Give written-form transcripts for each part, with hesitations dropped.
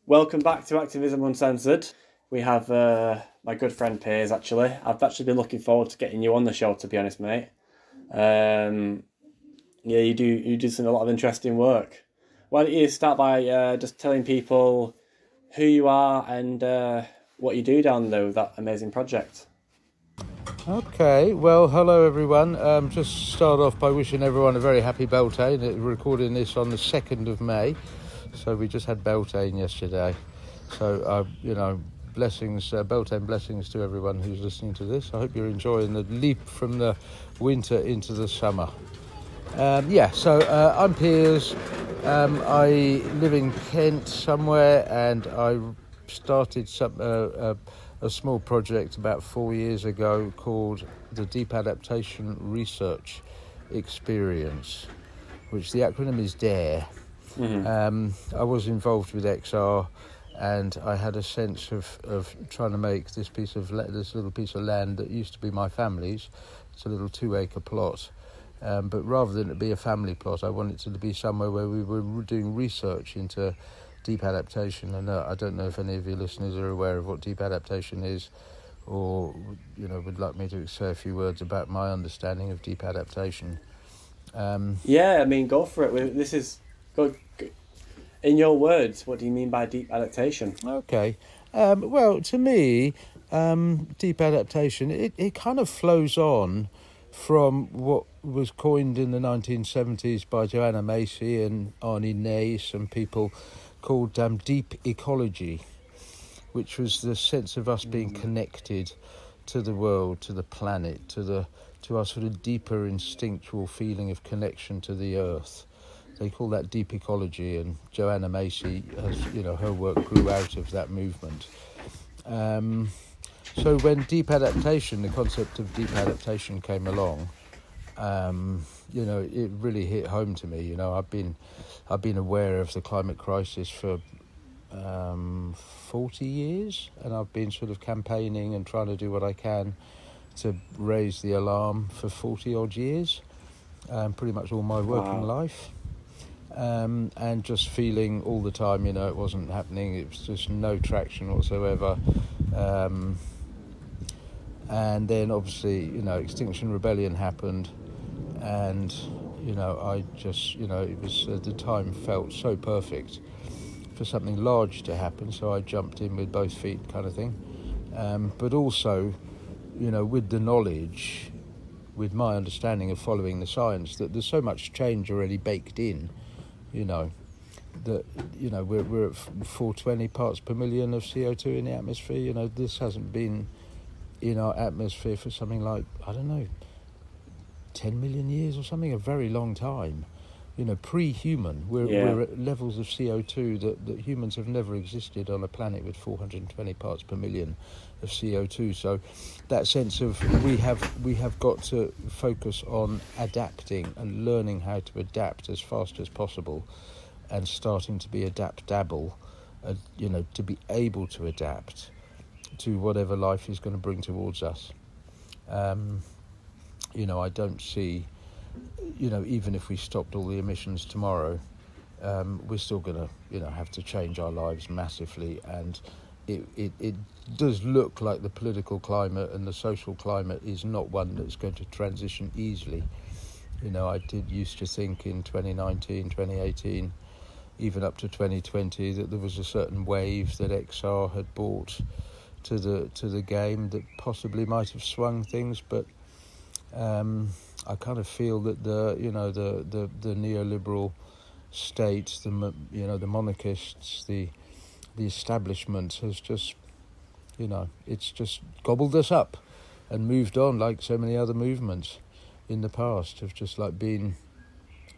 Welcome back to Activism Uncensored. We have my good friend Piers, actually. I've actually been looking forward to getting you on the show, to be honest, mate. Um, yeah, you do a lot of interesting work. Why don't you start by just telling people who you are and what you do down there with that amazing project? Okay, well, hello everyone. Just start off by wishing everyone a very happy Beltane. We're recording this on the 2nd of May, so we just had Beltane yesterday. So, blessings, Beltane blessings to everyone who's listening to this. I hope you're enjoying the leap from the winter into the summer. I'm Piers. I live in Kent somewhere, and I started a small project about 4 years ago called the Deep Adaptation Research Experience, which the acronym is DARE. I was involved with XR, and I had a sense of trying to make this little piece of land that used to be my family's. It's a little 2-acre plot. But rather than it be a family plot, I wanted it to be somewhere where we were doing research into deep adaptation. And I don't know if any of your listeners are aware of what deep adaptation is, or would like me to say a few words about my understanding of deep adaptation. Yeah, I mean, go for it. This is go. In your words, what do you mean by deep adaptation? Okay. Well, to me, deep adaptation, it kind of flows on from what was coined in the 1970s by Joanna Macy and Arnie Nace and people called deep ecology, which was the sense of us being connected to the world, to the planet, to our sort of deeper instinctual feeling of connection to the earth. They call that deep ecology, and Joanna Macy has, her work grew out of that movement. So when the concept of deep adaptation came along, it really hit home to me. I've been aware of the climate crisis for 40 years, and I've been sort of campaigning and trying to do what I can to raise the alarm for 40 odd years, pretty much all my working life. And just feeling all the time, it wasn't happening. It was just no traction whatsoever. And then obviously, Extinction Rebellion happened, and, I just, it was, the time felt so perfect for something large to happen, so I jumped in with both feet kind of thing. But also, with the knowledge, with my understanding of following the science, that there's so much change already baked in, that, we're at 420 parts per million of CO2 in the atmosphere. This hasn't been in our atmosphere for something like, 10 million years or something, a very long time. Pre-human, we're at levels of CO2 that humans have never existed on a planet with 420 parts per million of CO2. So that sense of we have got to focus on adapting and learning how to adapt as fast as possible, and starting to be adaptable, to be able to adapt to whatever life is going to bring towards us. I don't see, even if we stopped all the emissions tomorrow, we're still going to, have to change our lives massively. And it does look like the political climate and the social climate is not one that's going to transition easily. I used to think in 2019, 2018, even up to 2020, that there was a certain wave that XR had brought to the game that possibly might have swung things, but I kind of feel that the neoliberal state, the monarchists, the establishment has just, it's just gobbled us up and moved on, like so many other movements in the past have just like been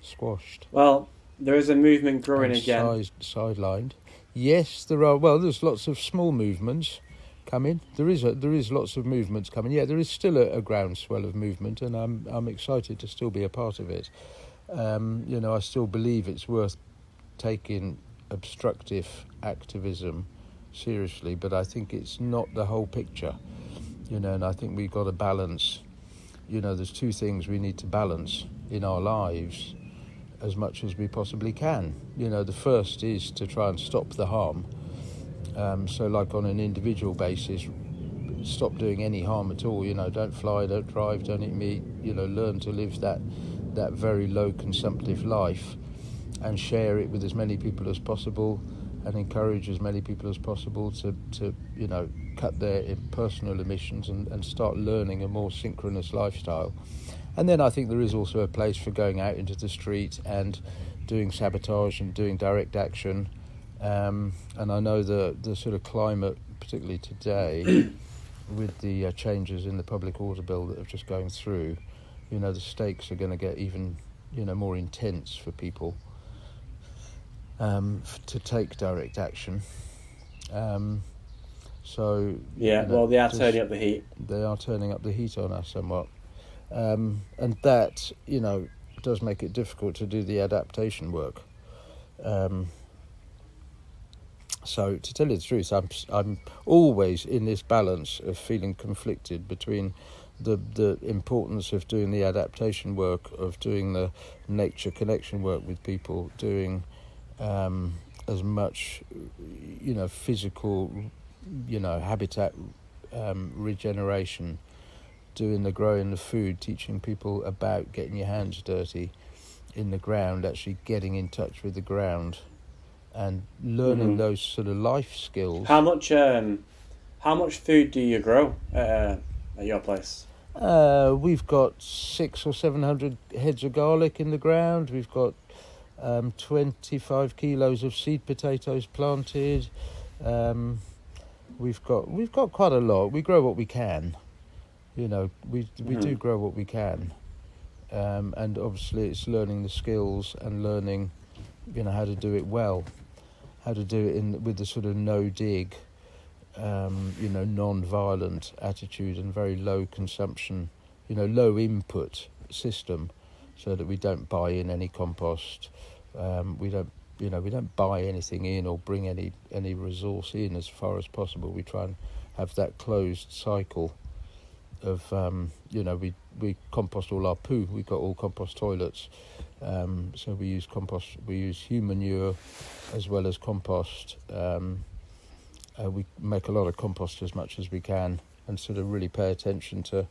squashed. Well, there is a movement growing again. Sidelined. Yes, there are. Well, there's lots of small movements coming. There is lots of movements coming. Yeah, there is still a groundswell of movement, and I'm excited to still be a part of it. I still believe it's worth taking obstructive activism seriously, but I think it's not the whole picture. And I think we've got to balance. There's two things we need to balance in our lives as much as we possibly can. The first is to try and stop the harm, So like on an individual basis, stop doing any harm at all. Don't fly, don't drive, don't eat meat. Learn to live that very low consumptive life, and share it with as many people as possible, and encourage as many people as possible to cut their personal emissions and start learning a more synchronous lifestyle. And then I think there is also a place for going out into the street and doing sabotage and doing direct action. And I know the sort of climate, particularly today, with the changes in the public order bill that are just going through, the stakes are going to get even, more intense for people to take direct action. So well, they are turning up the heat. They are turning up the heat on us somewhat, and that does make it difficult to do the adaptation work. So to tell you the truth, I'm always in this balance of feeling conflicted between the importance of doing the adaptation work, of doing the nature connection work with people, doing as much physical habitat regeneration, doing the growing the food, teaching people about getting your hands dirty in the ground, actually getting in touch with the ground, and learning those sort of life skills. How much food do you grow at your place? We've got 600 or 700 heads of garlic in the ground. We've got 25 kilos of seed potatoes planted. We've got quite a lot. We grow what we can. We do grow what we can, and obviously it's learning the skills and learning, how to do it well. How to do it with the sort of no dig, non-violent attitude and very low consumption, low input system, so that we don't buy in any compost. We don't buy anything in or bring any resource in as far as possible. We try and have that closed cycle of, we compost all our poo. We've got all compost toilets. So we use compost. We use human manure as well as compost. We make a lot of compost as much as we can, and sort of really pay attention to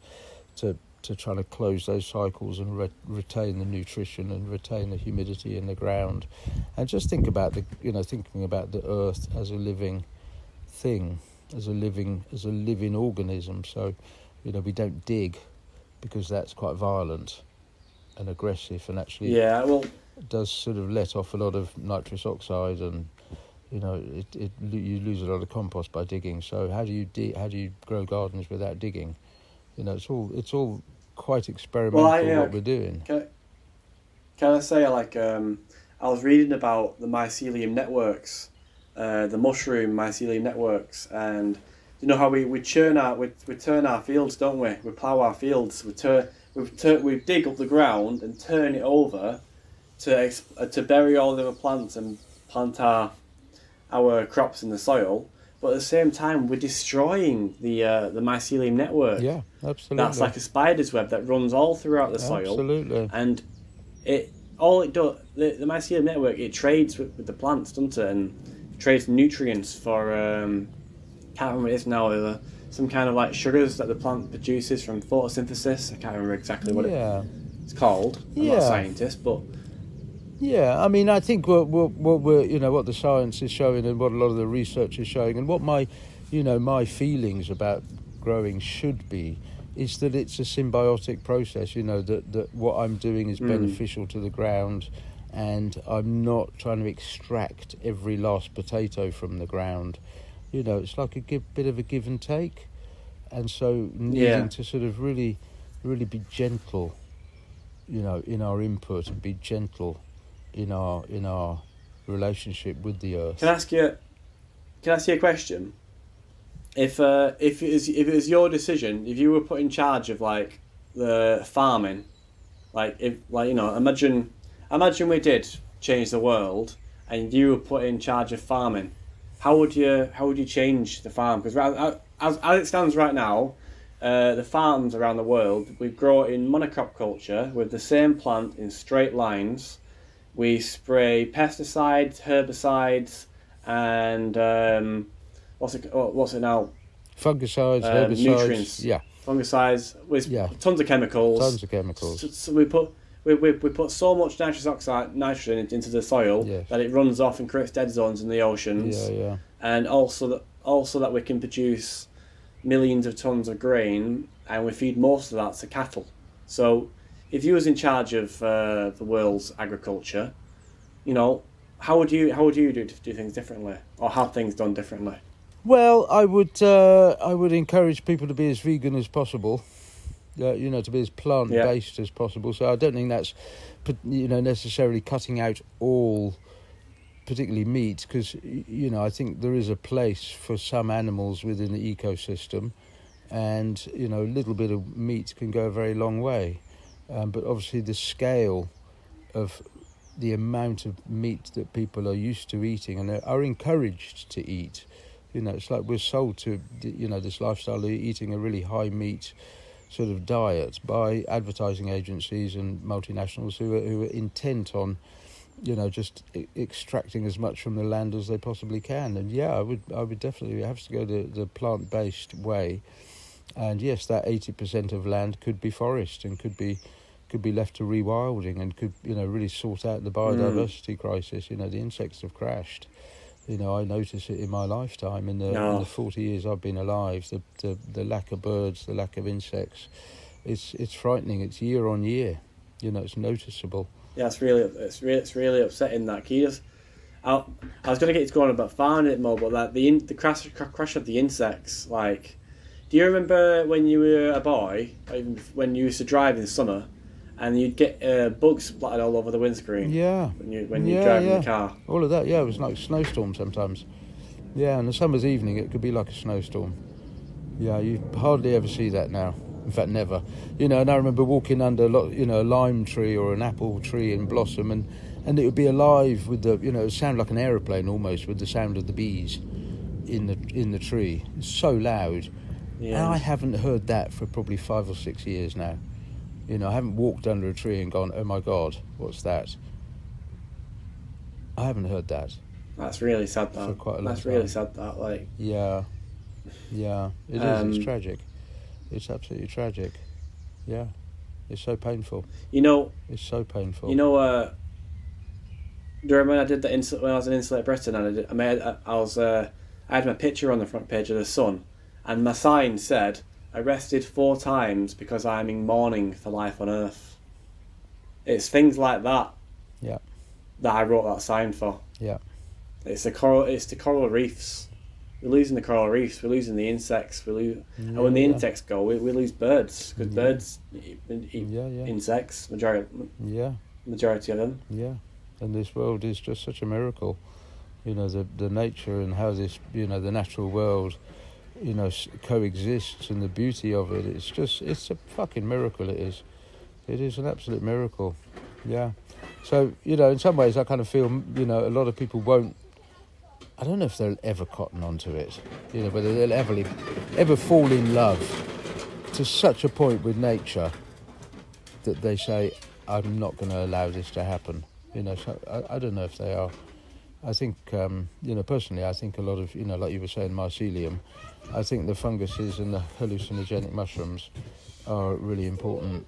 trying to close those cycles and retain the nutrition and retain the humidity in the ground, and just think about thinking about the earth as a living thing, as a living organism. So, we don't dig, because that's quite violent and aggressive, and actually does sort of let off a lot of nitrous oxide, and you lose a lot of compost by digging. So how do you grow gardens without digging? It's all quite experimental what we're doing. Can I say, I was reading about the mycelium networks, the mushroom mycelium networks, and how we turn our fields, don't we? We plough our fields. We dig up the ground and turn it over to bury all the other plants and plant our crops in the soil. But at the same time, we're destroying the mycelium network. Yeah, absolutely. That's like a spider's web that runs all throughout the soil. Absolutely. And all it does, the mycelium network, it trades with the plants, doesn't it? And trades nutrients for can't remember what it is now. Some kind of like sugars that the plant produces from photosynthesis. I can't remember exactly what it's called. I'm not a scientist, but yeah, I mean, I think what we're, what the science is showing, and what a lot of the research is showing, and what my feelings about growing should be, is that it's a symbiotic process. That what I'm doing is beneficial to the ground, and I'm not trying to extract every last potato from the ground. It's like a bit of a give and take, and so needing to sort of really, really be gentle, in our input, and be gentle in our relationship with the earth. Can I ask you a question? If it was your decision, if you were put in charge of the farming, imagine we did change the world, and you were put in charge of farming. How would you change the farm? Because as it stands right now, the farms around the world, we grow in monocrop culture with the same plant in straight lines. We spray pesticides, herbicides, and what's it now? Fungicides, herbicides, nutrients. yeah, Fungicides with tons of chemicals. Tons of chemicals. So we put so much nitrogen into the soil that it runs off and creates dead zones in the oceans. Yeah. And also that we can produce millions of tons of grain, and we feed most of that to cattle. So if you was in charge of the world's agriculture, you know, how would you do things differently, or have things done differently? Well, I would encourage people to be as vegan as possible. You know, to be as plant-based as possible. So I don't think that's, you know, necessarily cutting out all, particularly meat, because, you know, I think there is a place for some animals within the ecosystem, and, you know, a little bit of meat can go a very long way. But obviously the scale of the amount of meat that people are used to eating and are encouraged to eat, you know, it's like we're sold to, you know, this lifestyle of eating a really high meat sort of diet by advertising agencies and multinationals who are intent on, you know, just extracting as much from the land as they possibly can. And I would definitely have to go the plant-based way. And yes, that 80% of land could be forest and could be left to rewilding, and could, you know, really sort out the biodiversity crisis. You know, the insects have crashed. You know, I notice it in my lifetime, in the 40 years I've been alive, the lack of birds, the lack of insects. It's frightening. It's year on year. You know, it's noticeable. Yeah, it's really upsetting that. I was going to get you to go on about finding it more, but that the crash of the insects. Like, do you remember when you were a boy, or even when you used to drive in summer, and you'd get bugs splattered all over the windscreen? Yeah. When you're driving the car. All of that, yeah. It was like a snowstorm sometimes. Yeah, and a summer's evening it could be like a snowstorm. Yeah, you hardly ever see that now. In fact, never. You know, and I remember walking under, you know, a lime tree or an apple tree in blossom, and it would be alive with the, you know, it would sound like an aeroplane almost, with the sound of the bees in the tree. It's so loud. Yeah. And I haven't heard that for probably 5 or 6 years now. You know, I haven't walked under a tree and gone, oh my God, what's that? I haven't heard that. That's really sad, that. For quite a long That's time. really sad, that, like. Yeah. It is. It's tragic. It's absolutely tragic. Yeah. It's so painful. You know. It's so painful. You know, do you remember when I did that when I was in Insulate Britain, and I had my picture on the front page of the Sun, and my sign said, arrested 4 times because I'm in mourning for life on Earth. It's things like that. Yeah. That I wrote that sign for. Yeah. It's the coral reefs. We're losing the coral reefs. We're losing the insects. And when the insects go, we lose birds, because birds eat insects. Majority of them. Yeah. And this world is just such a miracle. You know, the nature and how this, you know, the natural world, you know, coexists, and the beauty of it. It's a fucking miracle. It is an absolute miracle. Yeah. So, you know, in some ways I kind of feel, you know, a lot of people won't, I don't know if they'll ever cotton onto it, you know, whether they'll ever fall in love to such a point with nature that they say, I'm not going to allow this to happen. You know, so I don't know if they are. I think, you know, personally, I think a lot of, you know, like you were saying, mycelium, I think the funguses and the hallucinogenic mushrooms are really important.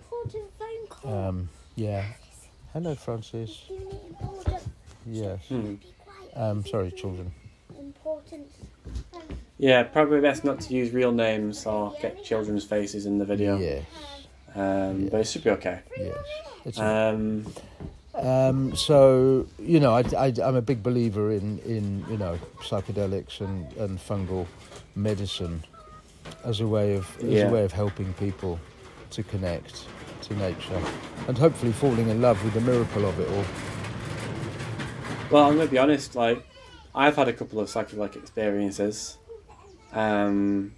Yeah. Hello, Francis. Yes. Sorry, children. Yeah, probably best not to use real names or get children's faces in the video. Yes. But it should be okay. Yes. So, you know, I'm a big believer in you know, psychedelics and fungal medicine as a way of helping people to connect to nature, and hopefully falling in love with the miracle of it all. Well, I'm going to be honest, like, I've had a couple of psychedelic experiences, and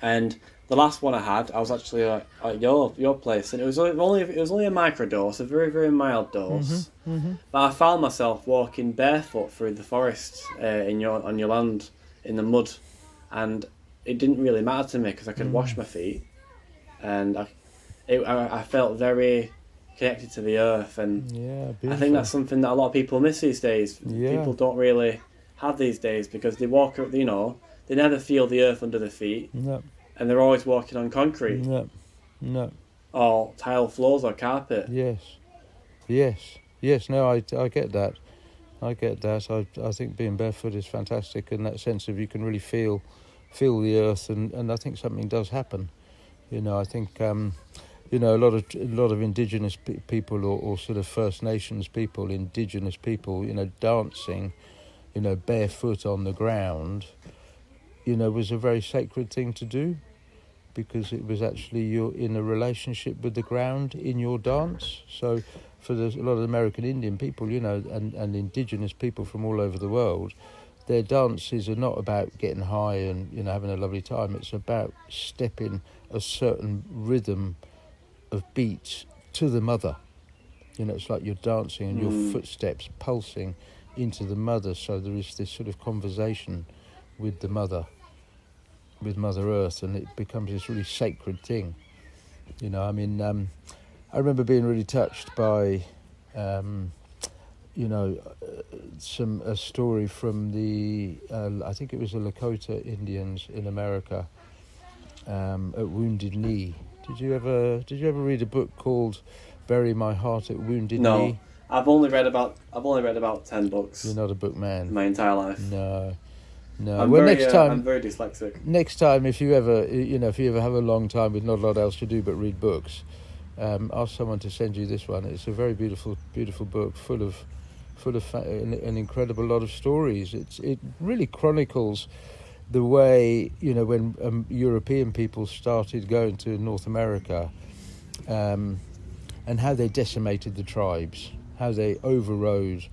the last one I had, I was actually at your place, and it was only a microdose, a very, very mild dose. But I found myself walking barefoot through the forest on your land in the mud, and it didn't really matter to me because I could wash my feet, and I felt very connected to the earth, and I think that's something that a lot of people miss these days. People don't really have these days because they walk, you know, They never feel the earth under their feet. No. And they're always walking on concrete. No. No. Or tile floors or carpet. Yes. No, I get that. I think being barefoot is fantastic in that sense of you can really feel the earth, and I think something does happen. I think a lot of indigenous people or sort of First Nations people, indigenous people, dancing, barefoot on the ground, was a very sacred thing to do, because it was actually you're in a relationship with the ground in your dance. So for a lot of American Indian people, and indigenous people from all over the world, their dances are not about getting high and, having a lovely time. It's about stepping a certain rhythm of beats to the mother. It's like you're dancing and your footsteps pulsing into the mother. So there is this sort of conversation with the mother, with Mother Earth, and it becomes this really sacred thing. I remember being really touched by, a story from the, I think it was the Lakota Indians in America, at Wounded Knee. Did you ever read a book called Bury My Heart at Wounded Knee? No, I've only read about 10 books. You're not a book man. My entire life. No. I'm very dyslexic. Next time, if you ever have a long time with not a lot else to do but read books, ask someone to send you this one. It's a very beautiful book, full of an incredible lot of stories. It really chronicles the way, when European people started going to North America, and how they decimated the tribes, how they overrode,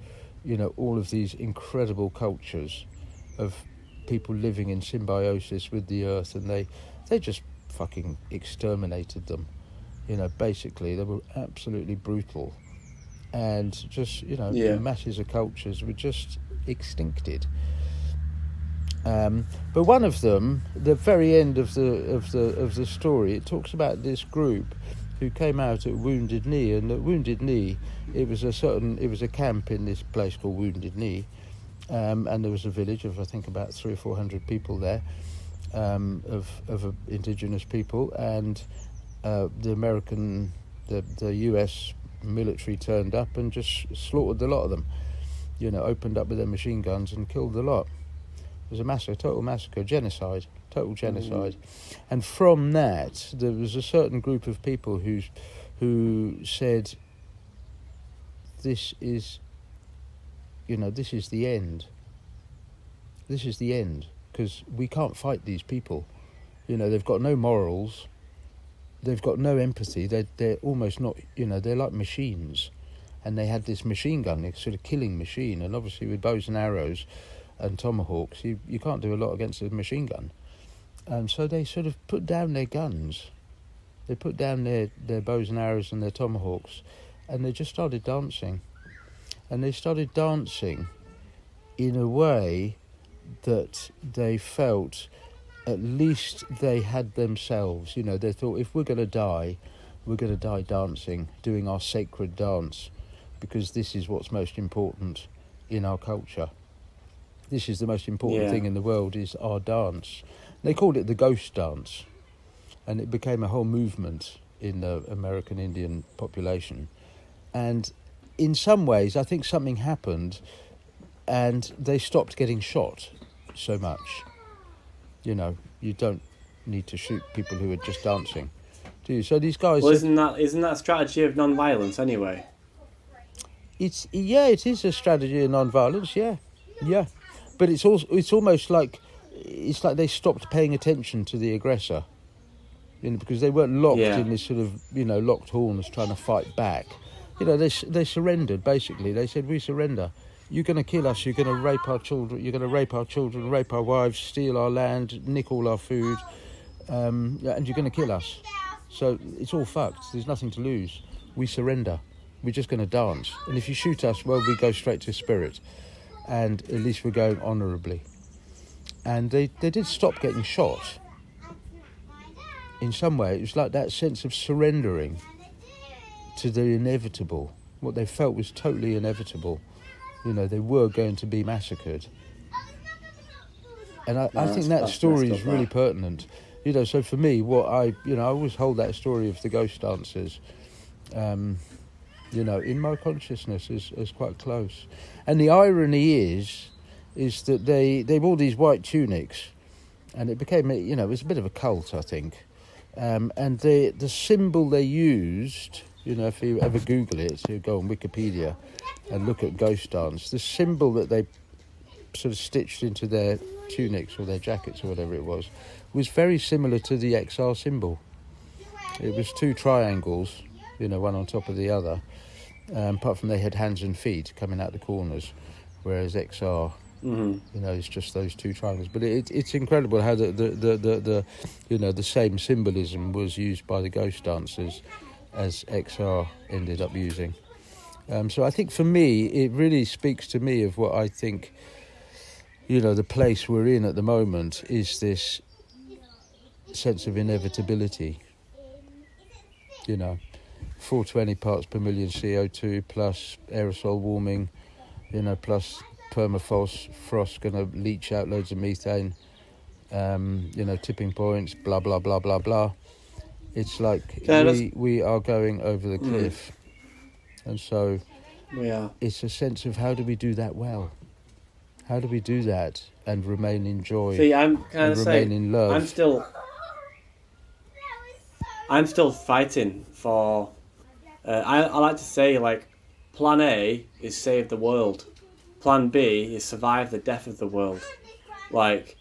all of these incredible cultures of people living in symbiosis with the earth, and they just fucking exterminated them. Basically they were absolutely brutal, and just masses of cultures were just extincted. But one of them, the very end of the story, it talks about this group who came out at Wounded Knee, and at Wounded Knee it was a camp in this place called Wounded Knee. And there was a village of, I think, about 300 or 400 people there, of indigenous people, and the US military turned up and just slaughtered a lot of them. Opened up with their machine guns and killed the lot. It was a massacre, total massacre, total genocide. And from that, there was a certain group of people who said, this is the end. This is the end, because we can't fight these people. They've got no morals. They've got no empathy. They're almost not, they're like machines. And they had this machine gun, a sort of killing machine. And obviously with bows and arrows and tomahawks, you can't do a lot against a machine gun. And so they sort of put down their guns. They put down their bows and arrows and their tomahawks, and they just started dancing. And they started dancing in a way that they felt at least they had themselves. They thought, if we're going to die dancing, doing our sacred dance, because this is what's most important in our culture. This is the most important thing in the world, is our dance. They called it the ghost dance, and it became a whole movement in the American Indian population. And in some ways, I think something happened, and they stopped getting shot so much. You don't need to shoot people who are just dancing, do you? So these guys. Well, isn't that a strategy of non-violence anyway? It is a strategy of non-violence. Yeah, but it's almost like they stopped paying attention to the aggressor, because they weren't locked in this sort of locked horns trying to fight back. They surrendered, basically. They said, we surrender. You're going to kill us. You're going to rape our children. You're going to rape our children, rape our wives, steal our land, nick all our food, and you're going to kill us. So it's all fucked. There's nothing to lose. We surrender. We're just going to dance. And if you shoot us, well, we go straight to spirit. And at least we're going honourably. And they did stop getting shot. In some way, it was like that sense of surrendering to the inevitable. What they felt was totally inevitable. They were going to be massacred. And I No, think that that's story messed is up, really that. pertinent. So for me, I always hold that story of the ghost dancers, in my consciousness as quite close. And the irony is that they wore these white tunics, and it became, it was a bit of a cult, I think. And the symbol they used, if you ever Google it, you go on Wikipedia and look at ghost dance, the symbol that they sort of stitched into their tunics or their jackets or whatever it was very similar to the XR symbol. It was two triangles, one on top of the other, apart from they had hands and feet coming out the corners, whereas XR, it's just those two triangles. But it's incredible how the same symbolism was used by the ghost dancers as XR ended up using. So I think for me, it really speaks to me of what I think, the place we're in at the moment is this sense of inevitability. 420 parts per million CO2 plus aerosol warming, plus permafrost going to leach out loads of methane, tipping points, blah, blah, blah, blah, blah. It's like we are going over the cliff. And so We are. It's a sense of how do we do that well? How do we do that and remain in joy? See, remain in love? I'm still fighting for. I like to say, like, Plan A is save the world. Plan B is survive the death of the world. Like,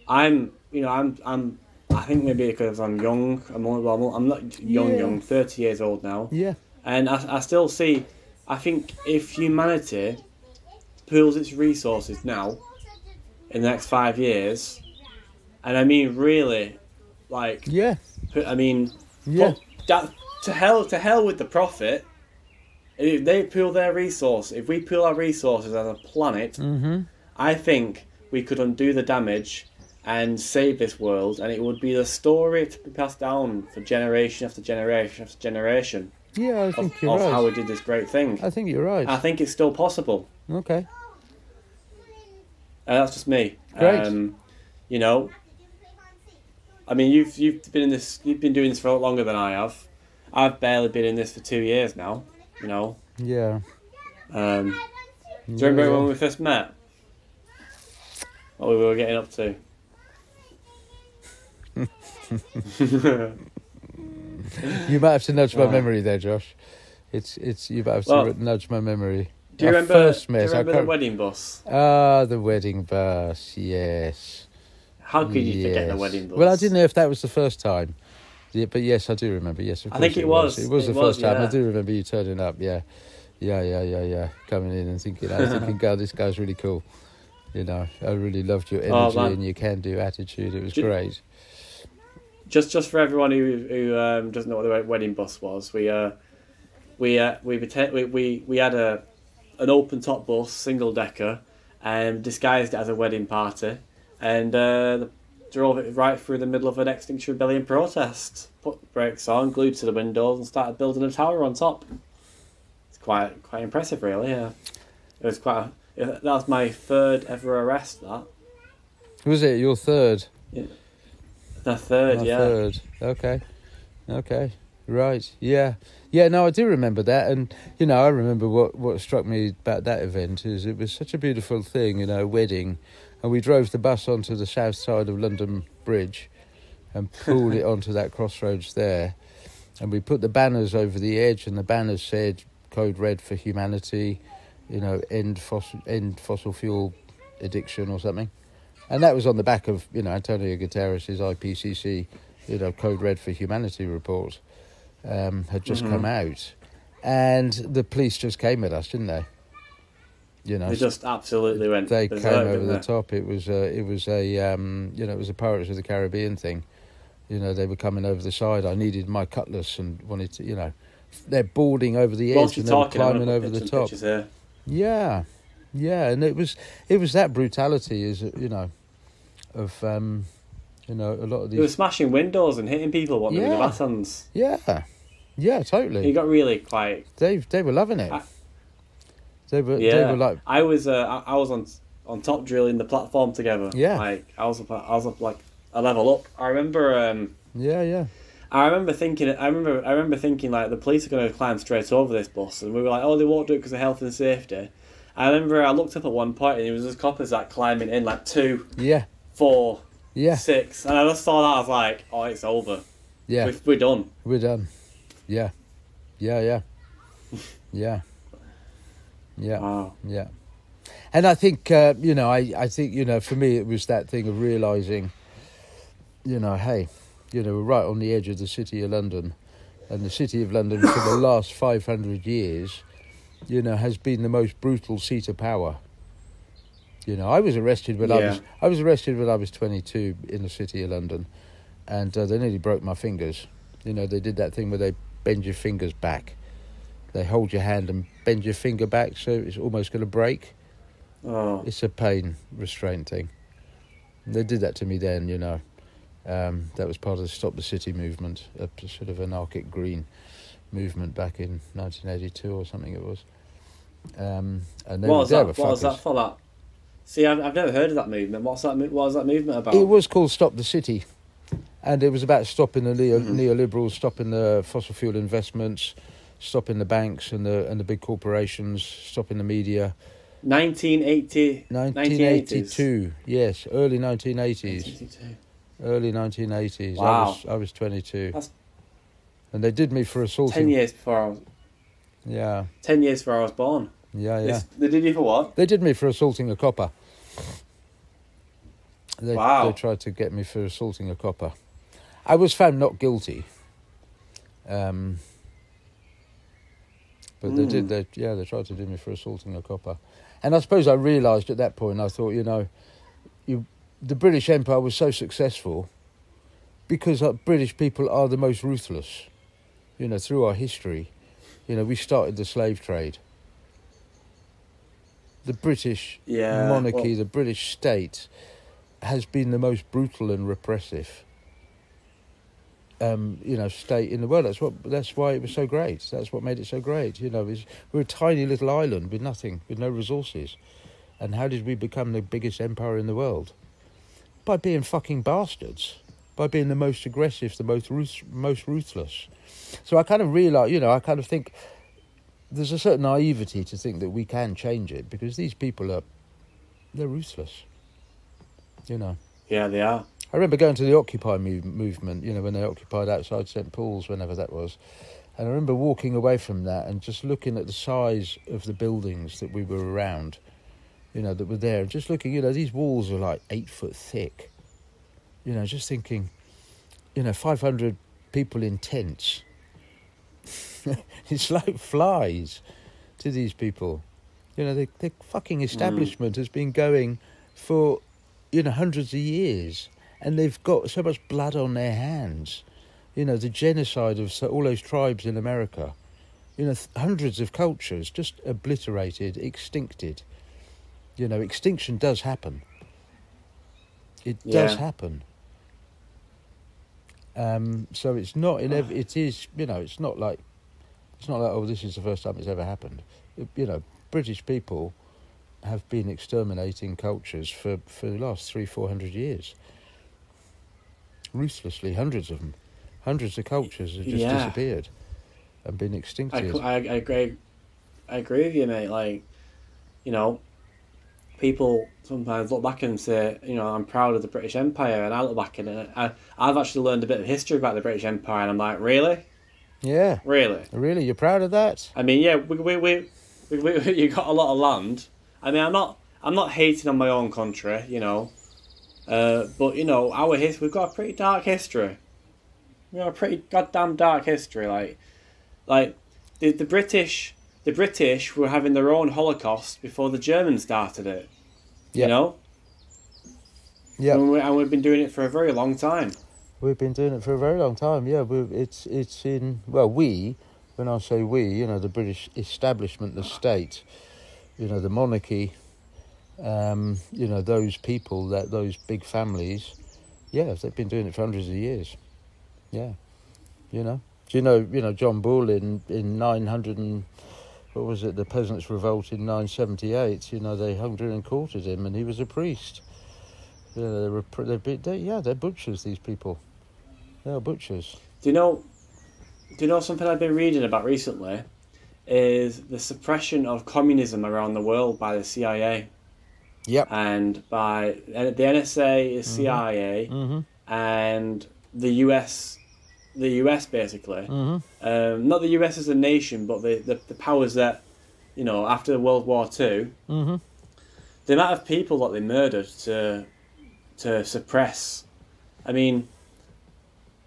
I think maybe because I'm young. I'm not young. 30 years old now. Yeah. And I still see. I think if humanity pools its resources now, in the next 5 years, and I mean really, like, yeah, I mean, yeah, to hell with the profit. If they pool their resources, if we pool our resources as a planet, I think we could undo the damage and save this world, and it would be the story to be passed down for generation after generation after generation. Yeah, I think you're right. Of how we did this great thing. I think you're right. I think it's still possible. Okay. That's just me. Great. I mean, you've been in this. You've been doing this for a lot longer than I have. I've barely been in this for 2 years now. Yeah. Do you remember when we first met? What we were getting up to? You might have to nudge my memory there, Josh. It's you might have to nudge my memory. Do you remember the wedding bus? Ah, the wedding bus, yes. How could you forget the wedding bus? Well, I didn't know if that was the first time. Yeah, but yes, I do remember. Yes, of course. I think it was. It was the first time. I do remember you turning up. Yeah. Coming in and thinking, God, this guy's really cool. I really loved your energy and your can-do attitude. It was great. Just for everyone who doesn't know what the wedding bus was, we had an open top bus, single decker, and disguised it as a wedding party, and drove it right through the middle of an Extinction Rebellion protest. Put the brakes on, glued to the windows, and started building a tower on top. It's quite impressive, really. Yeah, it was that was my third ever arrest. That was it. Your third. Yeah. The third, yeah. Third. Okay. Right. Yeah. No, I do remember that, and I remember what struck me about that event is it was such a beautiful thing, a wedding, and we drove the bus onto the south side of London Bridge, and pulled it onto that crossroads there, and we put the banners over the edge, and the banners said "Code Red for humanity," end fossil fuel addiction or something. And that was on the back of, Antonio Guterres' IPCC, Code Red for Humanity report had just come out. And the police just came at us, didn't they? They just absolutely went. They came over the top. It was a Pirates of the Caribbean thing. They were coming over the side. I needed my cutlass and wanted to, they're boarding over the edge and they were climbing over the top. Yeah, and it was that brutality, of a lot of these. They were smashing windows and hitting people, with the batons. Yeah, totally. He got really quite. They were loving it. They were like. I was on on top drilling the platform together. Yeah. Like I was up like a level up. I remember. Yeah. I remember thinking like the police are going to climb straight over this bus, and we were like, oh, they won't do it because of health and safety. I remember I looked up at one point and it was just coppers like climbing in like 2, Yeah. 4, Yeah. 6, and I just saw that I was like, oh, it's over. Yeah. We're done. We're done. Yeah. Yeah. Wow. Yeah. And I think, I think, for me, it was that thing of realising, hey, we're right on the edge of the City of London. And the City of London, for the last 500 years, has been the most brutal seat of power. I was arrested when I was arrested when I was 22 in the City of London, and they nearly broke my fingers. They did that thing where they bend your fingers back. They hold your hand and bend your finger back so it's almost going to break. Oh. It's a pain restraint thing. They did that to me then, That was part of the Stop the City movement, a sort of anarchic green movement back in 1982 or something it was. And they what was were that for? That? See, I've never heard of that movement. What was that movement about? It was called Stop the City, and it was about stopping the neoliberals, stopping the fossil fuel investments, stopping the banks and the big corporations, stopping the media. 1982. Yes, early 1980s. 1982. Early 1980s. Wow. I was 22. That's And they did me for assaulting. 10 years before I was. Yeah. 10 years before I was born. Yeah. They did you for what? They did me for assaulting a copper. They tried to get me for assaulting a copper. I was found not guilty. But they tried to do me for assaulting a copper. And I suppose I realised at that point, I thought, the British Empire was so successful because British people are the most ruthless. Through our history, we started the slave trade. The British monarchy, the British state, has been the most brutal and repressive, state in the world. That's why it was so great. That's what made it so great. We're a tiny little island with nothing, with no resources. And how did we become the biggest empire in the world? By being fucking bastards. By being the most aggressive, the most ruthless. So I kind of realise, I kind of think there's a certain naivety to think that we can change it because these people they're ruthless. Yeah, they are. I remember going to the Occupy movement, when they occupied outside St Paul's, whenever that was. And I remember walking away from that and just looking at the size of the buildings that we were around, that were there. And just looking, these walls are like 8 foot thick. Just thinking, 500 people in tents. It's like flies to these people. The fucking establishment has been going for, hundreds of years. And they've got so much blood on their hands. The genocide of all those tribes in America. Hundreds of cultures just obliterated, extincted. Extinction does happen. It does happen. So it's not it is, it's not like oh, this is the first time it's ever happened. British people have been exterminating cultures for the last 300-400 years. Ruthlessly, hundreds of them. Hundreds of cultures have just disappeared and been extincted. I agree with you, mate. Like, people sometimes look back and say, I'm proud of the British Empire, and I look back at it. I've actually learned a bit of history about the British Empire, and I'm like, really? Yeah. Really? Really? You're proud of that? I mean, yeah, we you got a lot of land. I mean, I'm not hating on my own country, but we've got a pretty dark history. We've got a pretty goddamn dark history. Like the British were having their own Holocaust before the Germans started it. Yeah. Yeah. And we've been doing it for a very long time. We've been doing it for a very long time. Yeah. It's in when I say we, the British establishment, the state, the monarchy, those people, those big families, they've been doing it for hundreds of years. Yeah. Do you know John Bull in 900 and what was it, the Peasants' Revolt in 978, you know, they hung and quartered him, and he was a priest. You know, they're butchers, these people. They are butchers. Do you know something I've been reading about recently? Is the suppression of communism around the world by the CIA. Yep. And by the NSA is CIA, and the US basically. Not the US as a nation, but the powers that, you know, after World War II, the amount of people that they murdered to suppress. I mean,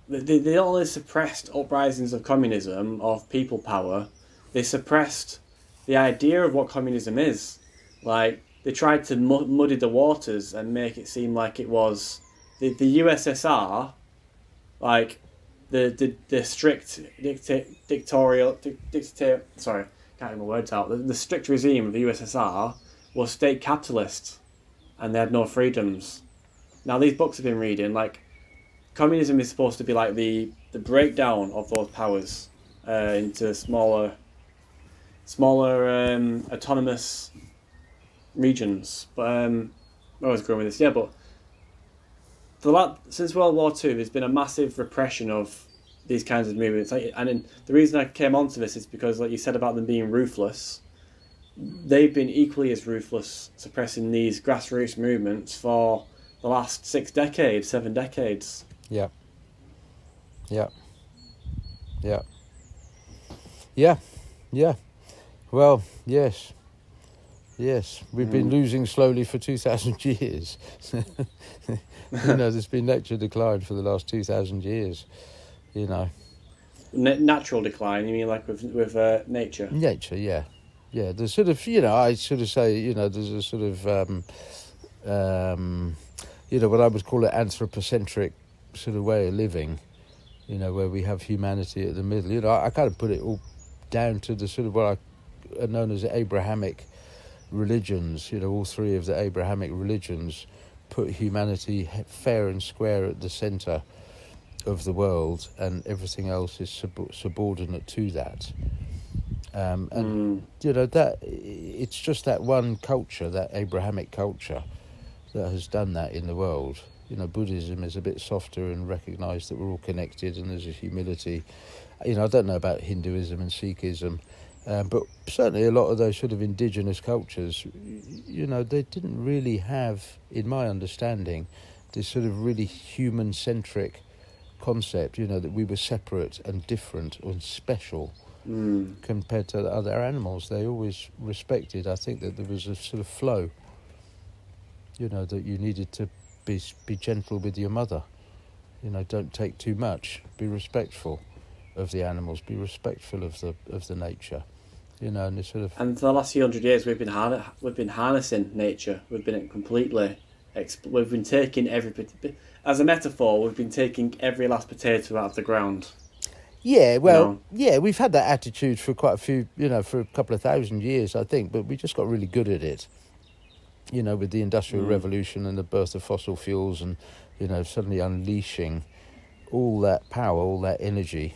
they not only suppressed uprisings of communism, of people power, they suppressed the idea of what communism is. Like, they tried to muddy the waters and make it seem like it was the USSR, like the strict sorry, can't get my words out. The strict regime of the USSR was state capitalist, and they had no freedoms. Now these books I've been reading, like, communism is supposed to be like the breakdown of those powers into smaller autonomous regions. But I was going with this, yeah. But since World War II, there's been a massive repression of these kinds of movements. And the reason I came onto this is because, like you said about them being ruthless, they've been equally as ruthless suppressing these grassroots movements for the last 7 decades. Yeah. Well, yes. We've been losing slowly for 2,000 years. You know, there's been nature decline for the last 2,000 years. You know, natural decline. You mean like with nature? Nature, yeah. There's sort of, you know, I sort of say, you know, there's a sort of, you know, what I would call an anthropocentric sort of way of living. You know, where we have humanity at the middle. You know, I kind of put it all down to the sort of what are known as the Abrahamic religions. You know, all three of the Abrahamic religions put humanity fair and square at the centre of the world, and everything else is subordinate to that. And you know, that it's just that one culture, that Abrahamic culture, that has done that in the world. You know, Buddhism is a bit softer and recognised that we're all connected, and there's a humility. You know, I don't know about Hinduism and Sikhism, but certainly a lot of those sort of indigenous cultures, you know, they didn't really have, in my understanding, this sort of really human-centric concept, you know, that we were separate and different and special compared to the other animals. They always respected, I think, that there was a sort of flow, you know, that you needed to be gentle with your mother. You know, don't take too much. Be respectful of the animals. Be respectful of the nature. You know, and this sort of. And for the last few hundred years, we've been harnessing nature. We've been completely. We've been taking as a metaphor. We've been taking every last potato out of the ground. Yeah, well, yeah, we've had that attitude for quite a few, you know, for a couple of thousand years, I think, but we just got really good at it. You know, with the Industrial Revolution and the birth of fossil fuels, and, you know, suddenly unleashing all that power, all that energy.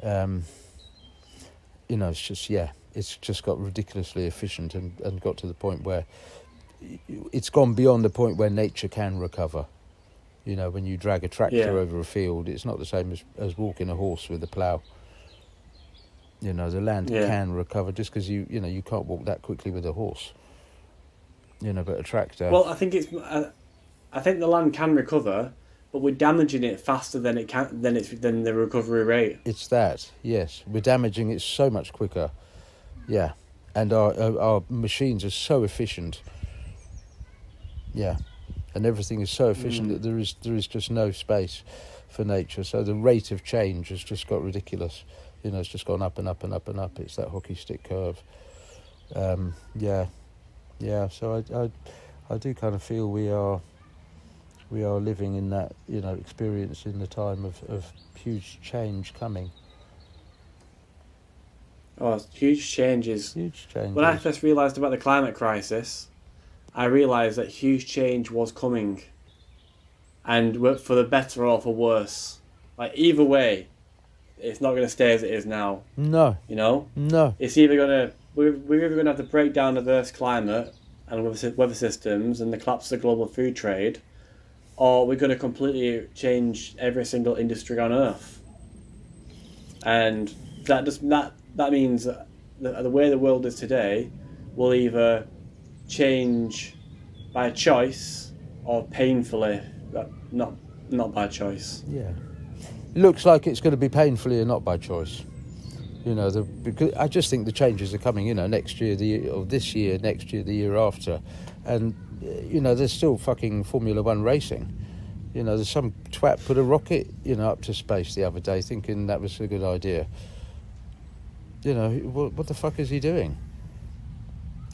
You know, it's just got ridiculously efficient and got to the point where it's gone beyond the point where nature can recover. You know, when you drag a tractor over a field, it's not the same as walking a horse with a plough. You know, the land can recover just because you can't walk that quickly with a horse. You know, but a tractor. Well, I think the land can recover, but we're damaging it faster than the recovery rate. It's that, yes. We're damaging it so much quicker. Yeah, and our machines are so efficient. Yeah, and everything is so efficient that there is just no space for nature. So the rate of change has just got ridiculous. You know, it's just gone up and up and up and up. It's that hockey stick curve. Yeah, so I do kind of feel we are living in that, you know, experience in the time of huge change coming. Oh, huge changes. Huge changes. When I first realised about the climate crisis, I realised that huge change was coming, and for the better or for worse. Like, either way, it's not going to stay as it is now. No. You know, No. it's either going to we're either going to have the breakdown of Earth's climate and weather systems and the collapse of the global food trade, or we're going to completely change every single industry on Earth. And that means that the way the world is today will either change by choice or painfully, but not by choice. Yeah. It looks like it's going to be painfully and not by choice. You know, because I just think the changes are coming, you know, next year, this year, next year, the year after. And, you know, there's still fucking Formula One racing. You know, there's some twat put a rocket, you know, up to space the other day thinking that was a good idea. You know, what the fuck is he doing?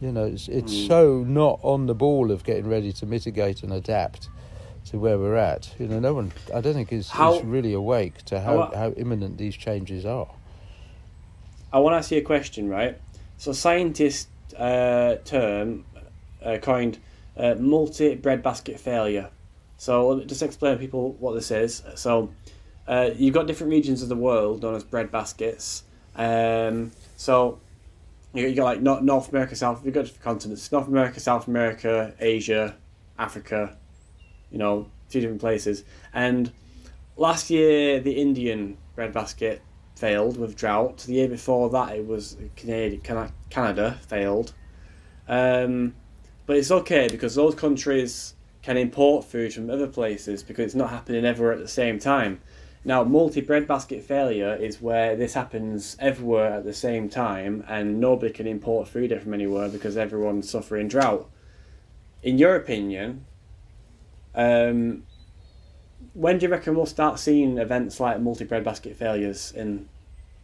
You know, it's so not on the ball of getting ready to mitigate and adapt to where we're at. You know, no one, I don't think, is really awake to how imminent these changes are. I want to ask you a question, right? So scientists coined multi-breadbasket failure. So just explain to people what this is. So you've got different regions of the world known as breadbaskets. So you got like North America, you've got different continents: North America, South America, Asia, Africa. You know, a few different places. And last year, the Indian breadbasket failed with drought. The year before that, it was Canada failed. But it's okay because those countries can import food from other places because it's not happening everywhere at the same time. Now, multi-breadbasket failure is where this happens everywhere at the same time and nobody can import food from anywhere because everyone's suffering drought. In your opinion, when do you reckon we'll start seeing events like multi-breadbasket failures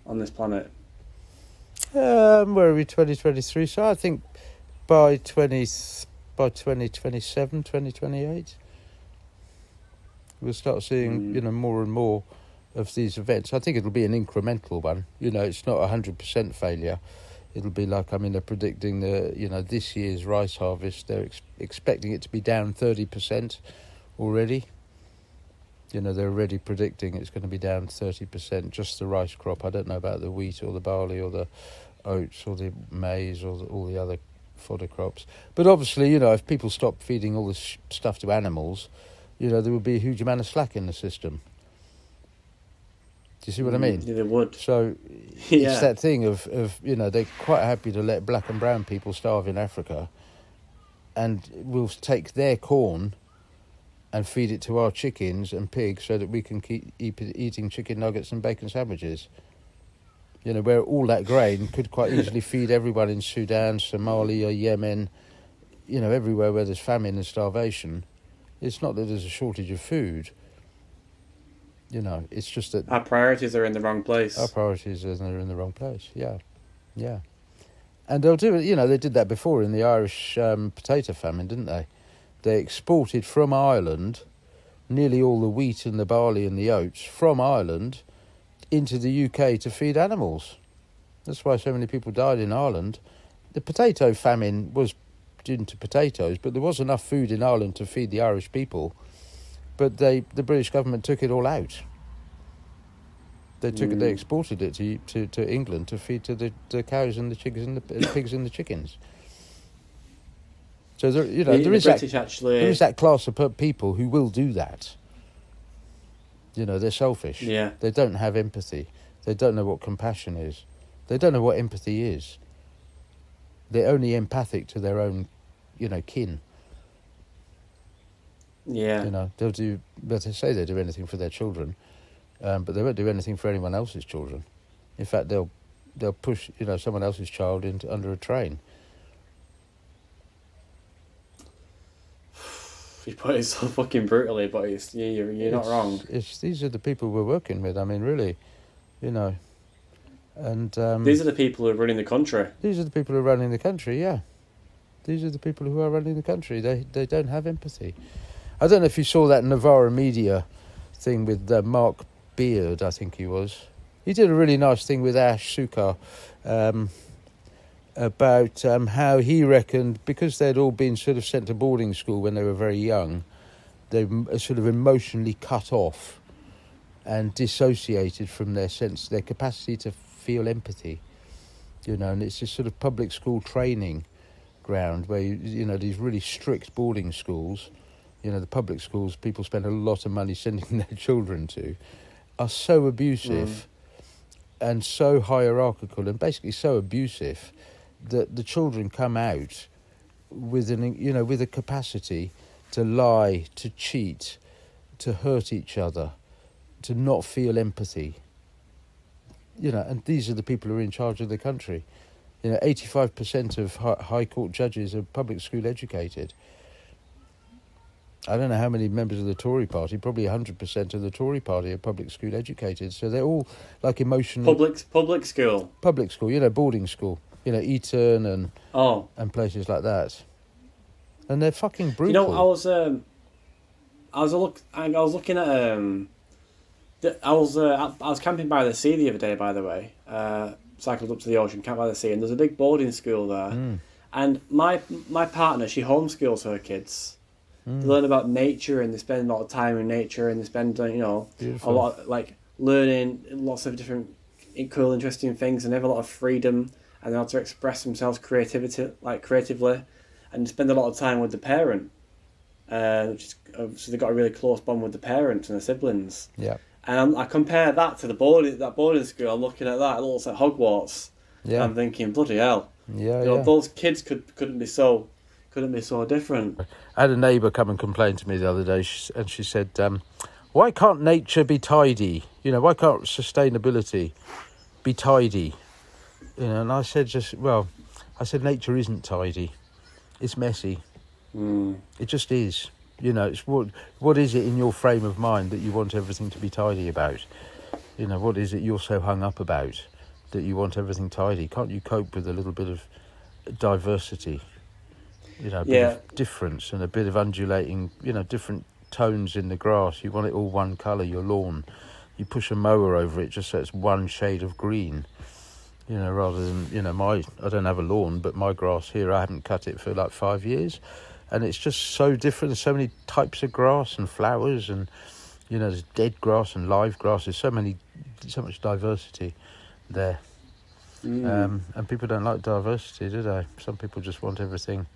on this planet? Where are we, 2023? So I think by 2027, 2028... we'll start seeing, you know, more and more of these events. I think it'll be an incremental one. You know, it's not 100% failure. It'll be like, I mean, they're predicting this year's rice harvest. They're expecting it to be down 30% already. You know, they're already predicting it's going to be down 30%, just the rice crop. I don't know about the wheat or the barley or the oats or the maize or all the other fodder crops. But obviously, you know, if people stop feeding all this stuff to animals, you know, there would be a huge amount of slack in the system. Do you see what I mean? Yeah, there would. So it's that thing of, you know, they're quite happy to let black and brown people starve in Africa and we'll take their corn and feed it to our chickens and pigs so that we can keep eating chicken nuggets and bacon sandwiches. You know, where all that grain could quite easily feed everyone in Sudan, Somalia, Yemen, you know, everywhere where there's famine and starvation. It's not that there's a shortage of food. You know, it's just that our priorities are in the wrong place. Our priorities are in the wrong place, yeah. And they'll do it, you know, they did that before in the Irish potato famine, didn't they? They exported from Ireland nearly all the wheat and the barley and the oats from Ireland into the UK to feed animals. That's why so many people died in Ireland. The potato famine was into potatoes, but there was enough food in Ireland to feed the Irish people. But the British government took it all out. They took it. They exported it to England to feed to the cows and the chickens and the pigs and the chickens. So there is that class of people who will do that. You know, they're selfish. Yeah. They don't have empathy. They don't know what compassion is. They don't know what empathy is. They're only empathic to their own, you know, kin. Yeah. You know, they say they'll do anything for their children, but they won't do anything for anyone else's children. In fact, they'll push, you know, someone else's child under a train. You put it so fucking brutally, but you're not wrong. These are the people we're working with. I mean, really, you know. And these are the people who are running the country. These are the people who are running the country, yeah. These are the people who are running the country. They don't have empathy. I don't know if you saw that Novara Media thing with Mark Beard, I think he was. He did a really nice thing with Ash Sukar about how he reckoned, because they'd all been sort of sent to boarding school when they were very young, they were sort of emotionally cut off. and dissociated from their capacity to feel empathy. And it's this sort of public school training ground where these really strict boarding schools, the public schools people spend a lot of money sending their children to, are so abusive and so hierarchical and basically so abusive that the children come out with with a capacity to lie, to cheat, to hurt each other, to not feel empathy. And these are the people who are in charge of the country. 85% of high court judges are public school educated. I don't know how many members of the Tory party, probably 100% of the Tory party are public school educated. So they're all like emotionally... Public school? Public school, boarding school. Eton and places like that. And they're fucking brutal. I was looking at I was camping by the sea the other day, by the way. Cycled up to the ocean, camped by the sea, and there's a big boarding school there. And my partner, she homeschools her kids. They learn about nature, and they spend a lot of time in nature, and they spend Beautiful. a lot learning lots of different cool, interesting things, and they have a lot of freedom, and they have to express themselves creatively, and spend a lot of time with the parent. So they've got a really close bond with the parents and the siblings. Yeah. And I compare that to that boarding school. I'm looking at that. It looks like Hogwarts. Yeah. I'm thinking, bloody hell. Yeah, those kids couldn't be so different. I had a neighbour come and complain to me the other day, and she said, "Why can't nature be tidy? Why can't sustainability be tidy?" And I said, nature isn't tidy. It's messy. It just is. It's what is it in your frame of mind that you want everything to be tidy about? What is it you're so hung up about that you want everything tidy? Can't you cope with a little bit of diversity? A bit of difference and a bit of undulating, different tones in the grass. You want it all one colour, your lawn. You push a mower over it just so it's one shade of green. Rather than, I don't have a lawn, but my grass here, I haven't cut it for like 5 years. And it's just so different. There's so many types of grass and flowers, and there's dead grass and live grass. There's so much diversity there. And people don't like diversity, do they? Some people just want everything,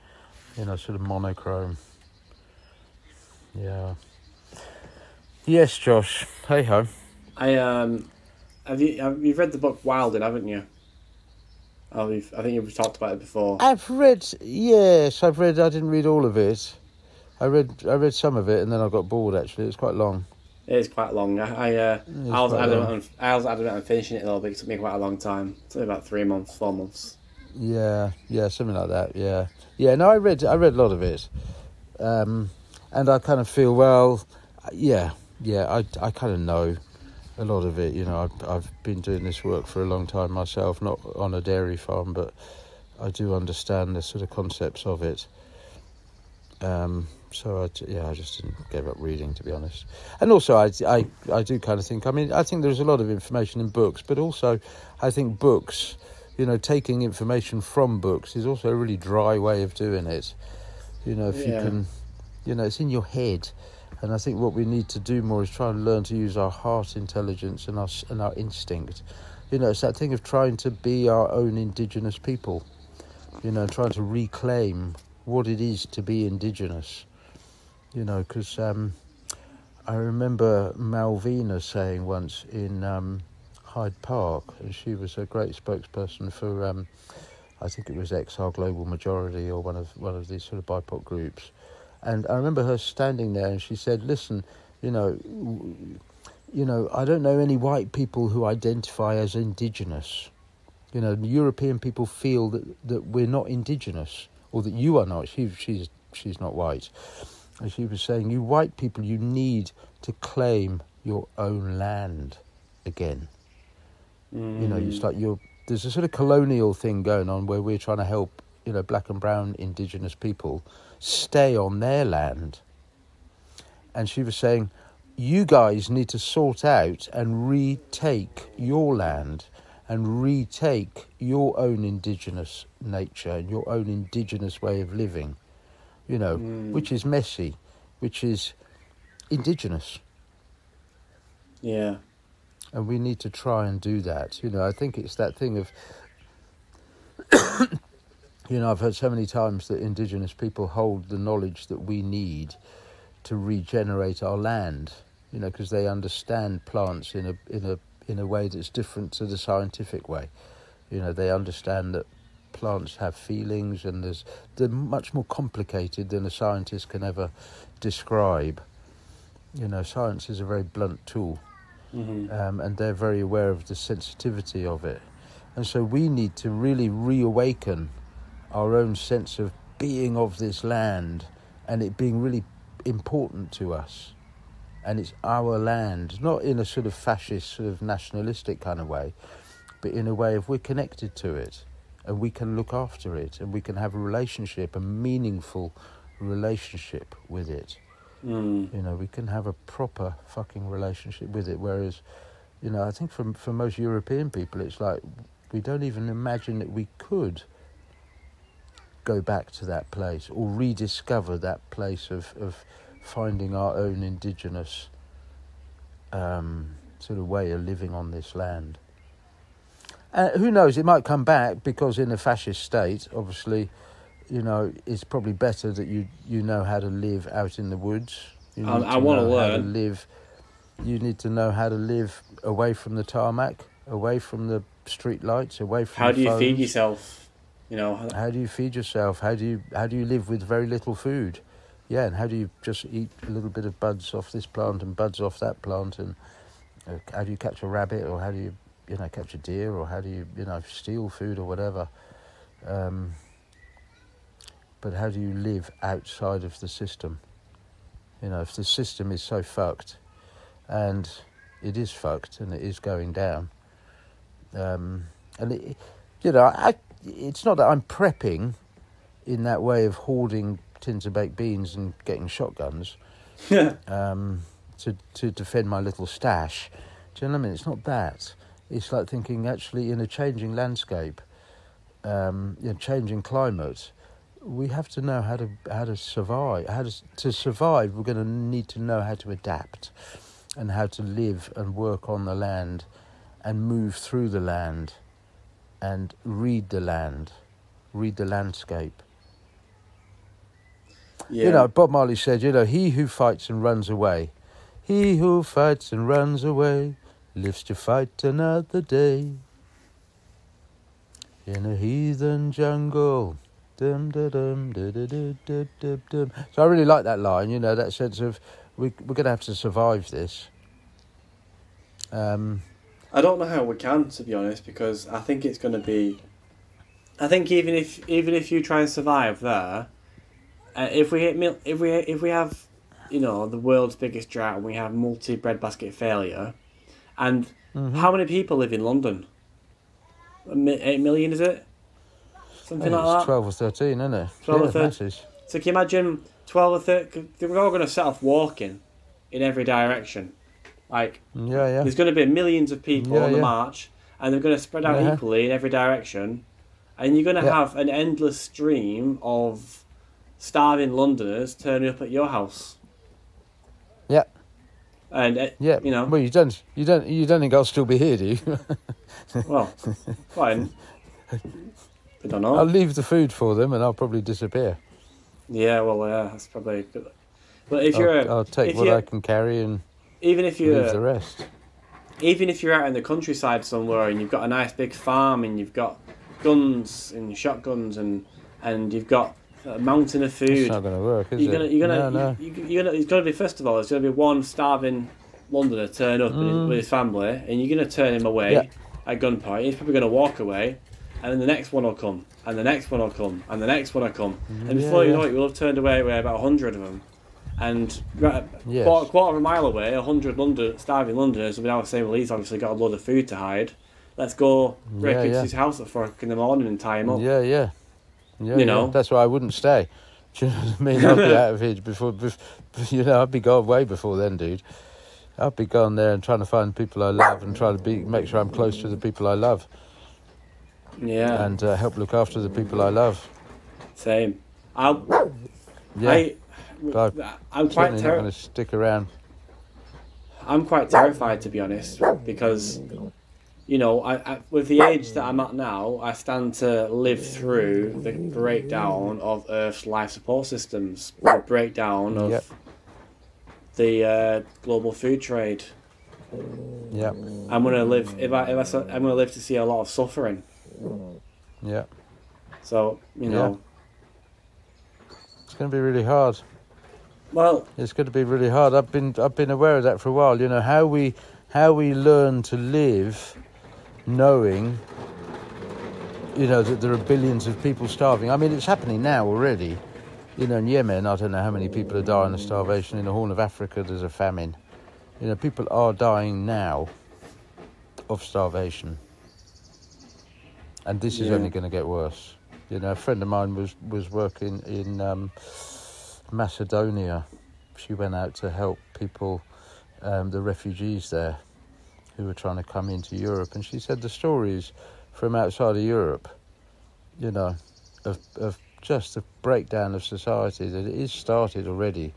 sort of monochrome. Yeah. Yes, Josh. Hey ho. Have you read the book Wilding, haven't you? I think you've talked about it before. I've read. I didn't read all of it. I read some of it, and then I got bored. Actually, it's quite long. It is quite long. I was adamant on finishing it a little bit. It took me quite a long time. It took me about 3 months, 4 months. Yeah, something like that. Yeah. No, I read a lot of it, and I kind of feel I kind of know a lot of it. I've been doing this work for a long time myself, not on a dairy farm, but I do understand the sort of concepts of it. So I just gave up reading, to be honest. And also, I do kind of think. I think there's a lot of information in books, but also, I think books, taking information from books is also a really dry way of doing it. You can, it's in your head. And I think what we need to do more is try and learn to use our heart intelligence and our instinct. It's that thing of trying to be our own indigenous people. Trying to reclaim what it is to be indigenous. Because I remember Malvina saying once in Hyde Park, and she was a great spokesperson for, I think it was XR Global Majority or one of these sort of BIPOC groups. And I remember her standing there, and she said, "Listen, I don't know any white people who identify as indigenous. European people feel that we're not indigenous, or that you are not." She's not white, and she was saying, "You white people, you need to claim your own land again. It's like there's a sort of colonial thing going on where we're trying to help, black and brown indigenous people stay on their land." And she was saying, you guys need to sort out and retake your land and retake your own indigenous nature and your own indigenous way of living, which is messy, which is indigenous. Yeah. And we need to try and do that. You know, I think it's that thing of, you know, I've heard so many times that Indigenous people hold the knowledge that we need to regenerate our land, you know, because they understand plants in a way that's different to the scientific way. You know, they understand that plants have feelings, and they're much more complicated than a scientist can ever describe. You know, science is a very blunt tool, and they're very aware of the sensitivity of it. And so we need to really reawaken our own sense of being of this land and it being really important to us. And it's our land, not in a sort of fascist, sort of nationalistic kind of way, but in a way of we're connected to it and we can look after it and we can have a relationship, a meaningful relationship with it. You know, we can have a proper fucking relationship with it. Whereas, you know, I think for most European people, it's like we don't even imagine that we could go back to that place or rediscover that place of finding our own indigenous sort of way of living on this land. Who knows, it might come back, because in a fascist state, obviously, you know, it's probably better that you know how to live out in the woods. I want to learn. How to live. You need to know how to live away from the tarmac, away from the street lights, away from how the do you phones. feed yourself? You know, how do you feed yourself? How do you live with very little food? Yeah, and how do you just eat a little bit of buds off this plant and buds off that plant? And how do you catch a rabbit, or how do you catch a deer, or how do you steal food or whatever? But how do you live outside of the system? You know, if the system is so fucked, and it is fucked, and it is going down, and it, you know, it's not that I'm prepping in that way of hoarding tins of baked beans and getting shotguns to defend my little stash. Do you know what I mean? It's not that. It's like thinking, actually, in a changing landscape, changing climate, we have to know how to survive. To survive, we're going to need to know how to adapt, and how to live and work on the land, and move through the land, and read the landscape. Yeah. You know, Bob Marley said, you know, he who fights and runs away, he who fights and runs away, lives to fight another day. In a heathen jungle. Dum, da, dum, da, da, da, da, da, dum. So I really like that line, you know, that sense of we're going to have to survive this. I don't know how we can, to be honest, because I think it's going to be. I think even if you try and survive there, if we have, you know, the world's biggest drought and we have multi-breadbasket failure, and how many people live in London? 8 million, is it? Something like that. 12 or 13, isn't it? 12 or 13. So can you imagine 12 or 13? We're all going to set off walking in every direction. Like, there's going to be millions of people on the march, and they're going to spread out equally in every direction, and you're going to have an endless stream of starving Londoners turning up at your house. Yeah. And you know. Well, you don't think I'll still be here, do you? Well, fine. I don't know. I'll leave the food for them, and I'll probably disappear. Yeah, well, that's probably good. But if I'll take what I can carry and even if you leave the rest. Even if you're out in the countryside somewhere and you've got a nice big farm and you've got guns and shotguns and you've got a mountain of food, it's not going to work, is it? It's going to be, first of all, there's going to be one starving Londoner turn up with his family, and you're going to turn him away at gunpoint. He's probably going to walk away. And then the next one will come, and the next one will come, and the next one will come. And before you know it, you'll have turned away about 100 of them. And quarter of a mile away, 100 starving Londoners will be now saying, well, he's obviously got a load of food to hide. Let's go break into his house at 4 o'clock in the morning and tie him up. You know? That's why I wouldn't stay. Do you know what I mean? I'd be out of here before, you know, I'd be gone way before then, dude. I'd be gone there and trying to find people I love and trying to make sure I'm close to the people I love. Yeah. And help look after the people I love. Same. I'm quite not going to stick around. I'm quite terrified, to be honest, because, you know, I with the age that I'm at now, I stand to live through the breakdown of Earth's life support systems, the breakdown of Yep. the global food trade. Yeah. I'm gonna live I'm gonna live to see a lot of suffering. Yeah. So you know, It's going to be really hard. well, It's going to be really hard. I've been aware of that for a while. You know how we learn to live, knowing, you know, that there are billions of people starving. I mean, it's happening now already. You know, in Yemen, I don't know how many people are dying of starvation. In the Horn of Africa, there's a famine. You know, people are dying now of starvation, and this is only going to get worse. You know, a friend of mine was working in Macedonia. She went out to help people, the refugees there, who were trying to come into Europe, and she said the stories from outside of Europe, you know, of just the breakdown of society, that it is started already,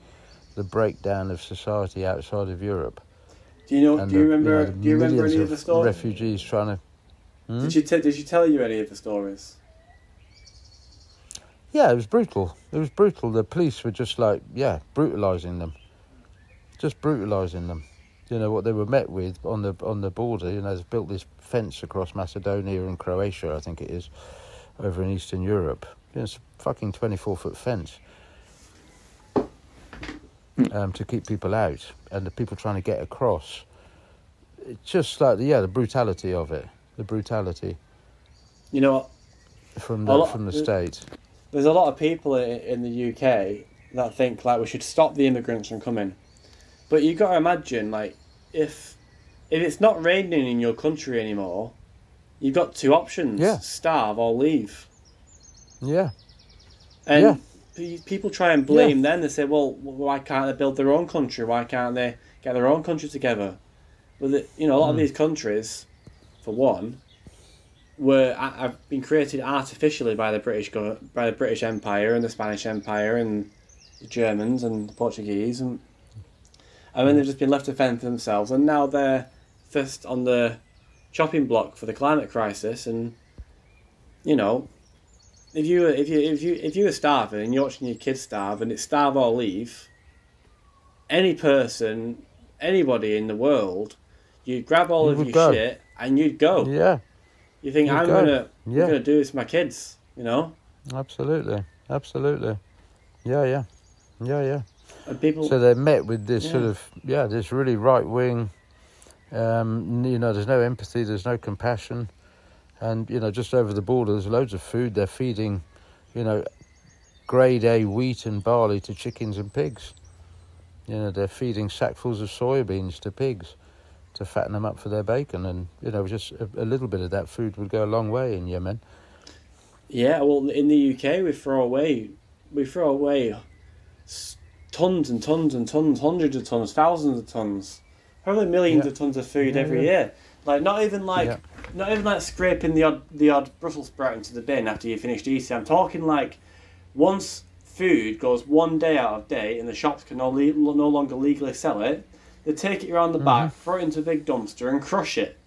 the breakdown of society outside of Europe. do you remember millions any of the stories? Refugees trying to. Did she tell you any of the stories? Yeah, it was brutal. It was brutal. The police were just brutalising them. Just brutalising them. You know, what they were met with on the border, you know, they've built this fence across Macedonia and Croatia, I think it is, over in Eastern Europe. You know, it's a fucking 24-foot fence to keep people out, and the people trying to get across. It's just like, the brutality of it. The brutality. You know, from the state. There's a lot of people in the UK that think like we should stop the immigrants from coming, but you got to imagine, like, if it's not raining in your country anymore, you've got two options: starve or leave. Yeah. And people try and blame them. They say, well, why can't they build their own country? Why can't they get their own country together? Well, a lot of these countries, for one, have been created artificially by the British Empire and the Spanish Empire and the Germans and the Portuguese, and then they've just been left to fend for themselves, and now they're first on the chopping block for the climate crisis. And you know, if you were starving and you're watching your kids starve, and it's starve or leave, anybody in the world, you'd grab all of your shit and you'd go. Yeah. You think, I'm gonna do this for my kids, you know? Absolutely. Yeah. And people, so they're met with this sort of this really right wing. You know, there's no empathy, there's no compassion, and you know, just over the border, there's loads of food. They're feeding, you know, grade A wheat and barley to chickens and pigs. You know, they're feeding sackfuls of soybeans to pigs to fatten them up for their bacon, and you know, just a little bit of that food would go a long way in Yemen. Yeah, well, in the UK, we throw away tons and tons and tons, hundreds of tons, thousands of tons, probably millions of tons of food every year. Like not even like scraping the odd Brussels sprout into the bin after you finished eating. I'm talking like once food goes 1 day out of date and the shops can no longer legally sell it, they take it around the back, throw it into a big dumpster and crush it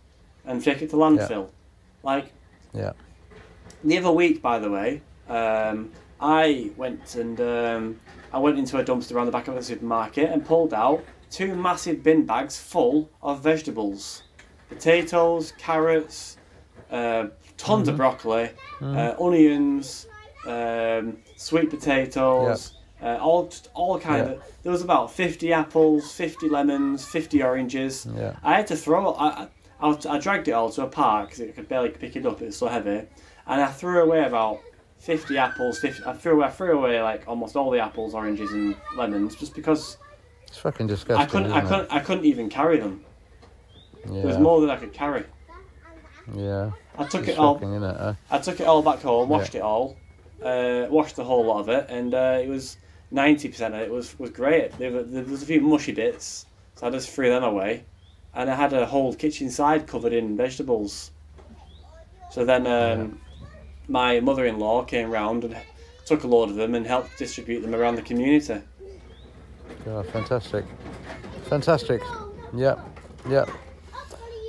and take it to landfill. The other week, by the way, I went into a dumpster around the back of a supermarket and pulled out 2 massive bin bags full of vegetables. Potatoes, carrots, tons of broccoli, onions, sweet potatoes, all kind of. There was about 50 apples, 50 lemons, 50 oranges. I had to throw. I dragged it all to a park because I could barely pick it up. It was so heavy, and I threw away about 50 apples. I threw away like almost all the apples, oranges, and lemons just because. It's fucking disgusting. I couldn't even carry them. Yeah. There was more than I could carry. Yeah. I took it all back home, washed it all, washed the whole lot of it, and it was 90% of it was great. There was a few mushy bits, so I just threw them away, and I had a whole kitchen side covered in vegetables. So then my mother-in-law came round and took a load of them and helped distribute them around the community. Oh, fantastic. Yeah, yeah,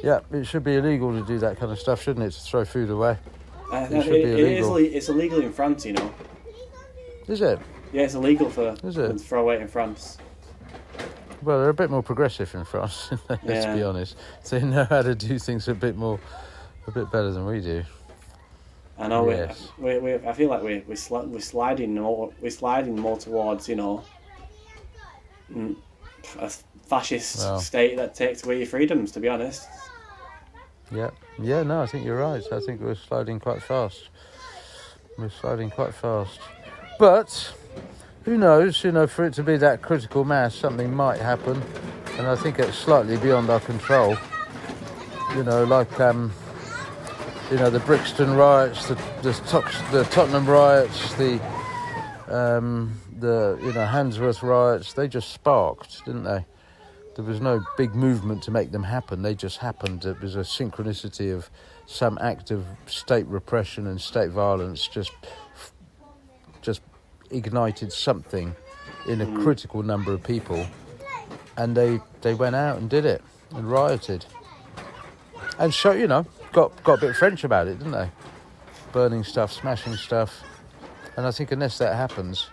yeah. It should be illegal to do that kind of stuff, shouldn't it? To throw food away. It should be illegal. It's illegal in France, you know. Is it? Yeah, it's illegal for Is them it? to throw away in France. Well, they're a bit more progressive in France, let's be honest. They know how to do things a bit better than we do. I know. Yes. I feel like we're sliding more towards, you know, a fascist state that takes away your freedoms. To be honest. Yeah. Yeah. No, I think you're right. I think we're sliding quite fast. But who knows? You know, for it to be that critical mass, something might happen, and I think it's slightly beyond our control. You know, like you know, the Brixton riots, the Tottenham riots, the you know, Handsworth riots. They just sparked, didn't they? There was no big movement to make them happen. They just happened. It was a synchronicity of some act of state repression and state violence just ignited something in a critical number of people, and they went out and did it and rioted and you know, got a bit French about it, didn't they? Burning stuff, smashing stuff. And I think unless that happens,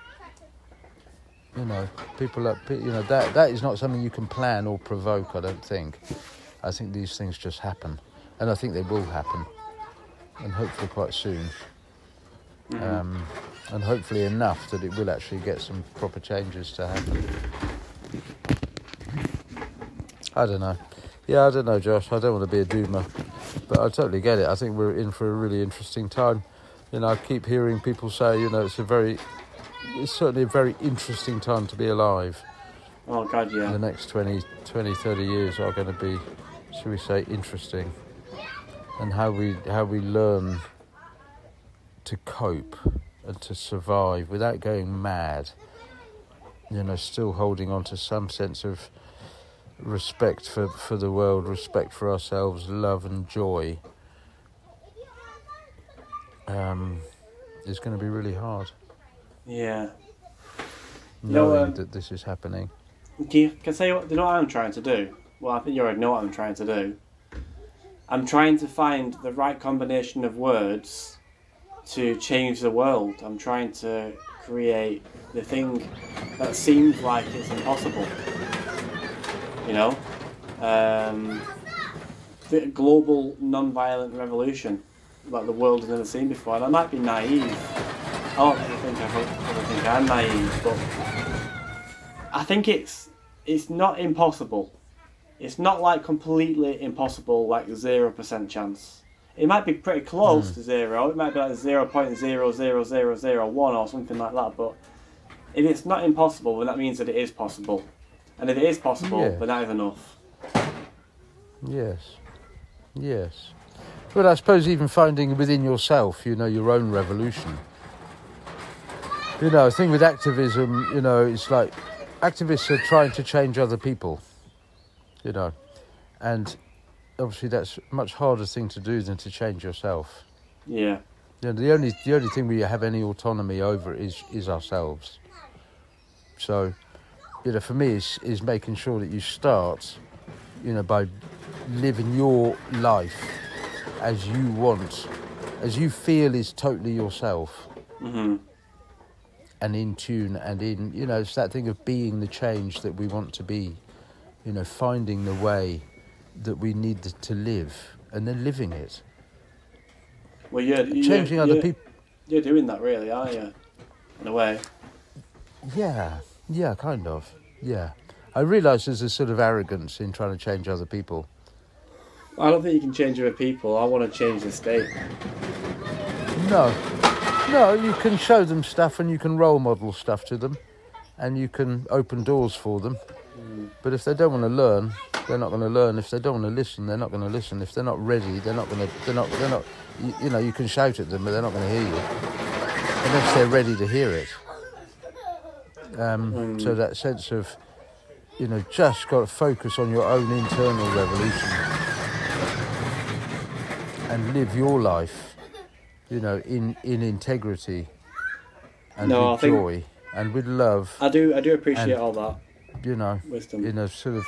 you know, that is not something you can plan or provoke. I don't think. I think these things just happen, and I think they will happen, and hopefully quite soon. And hopefully enough that it will actually get some proper changes to happen. I don't know. Yeah, I don't know, Josh. I don't want to be a doomer, but I totally get it. I think we're in for a really interesting time. You know, I keep hearing people say, you know, it's certainly a very interesting time to be alive. Oh, God, yeah. The next 20, 30 years are going to be, shall we say, interesting. And how we learn to cope and to survive without going mad, you know, still holding on to some sense of respect for the world, respect for ourselves, love and joy, is going to be really hard. Yeah. Knowing that this is happening. Can I say what? Do you know what I'm trying to do? Well, I think you already know what I'm trying to do. I'm trying to find the right combination of words to change the world. I'm trying to create the thing that seems like it's impossible. You know? The global non-violent revolution like the world has never seen before. And I might be naive. I don't think I'm naive, but I think it's not impossible. It's not like completely impossible, like 0% chance. It might be pretty close to zero. It might be like 0.00001 or something like that. But if it's not impossible, then that means that it is possible. And if it is possible, then that is enough. Yes. Yes. But I suppose even finding within yourself, you know, your own revolution. You know, the thing with activism, you know, it's like activists are trying to change other people, you know, and obviously that's a much harder thing to do than to change yourself. Yeah. You know, the only thing we have any autonomy over is ourselves. So, you know, for me, is making sure that you start, you know, by living your life as you want, as you feel is totally yourself. Mm-hmm. And in tune and in, you know, it's that thing of being the change that we want to be, you know, finding the way that we need to live and then living it. Well, changing other people. You're doing that really, aren't you? In a way. Yeah, kind of, yeah. I realise there's a sort of arrogance in trying to change other people. I don't think you can change other people. I want to change the state. No, you can show them stuff and you can role model stuff to them and you can open doors for them. But if they don't want to learn, they're not going to learn. If they don't want to listen, they're not going to listen. If they're not ready, they're not, you know, you can shout at them, but they're not going to hear you. Unless they're ready to hear it. So that sense of, you know, just got to focus on your own internal revolution and live your life, you know, in integrity and with joy and with love. I do appreciate all that. you know, wisdom. in a sort of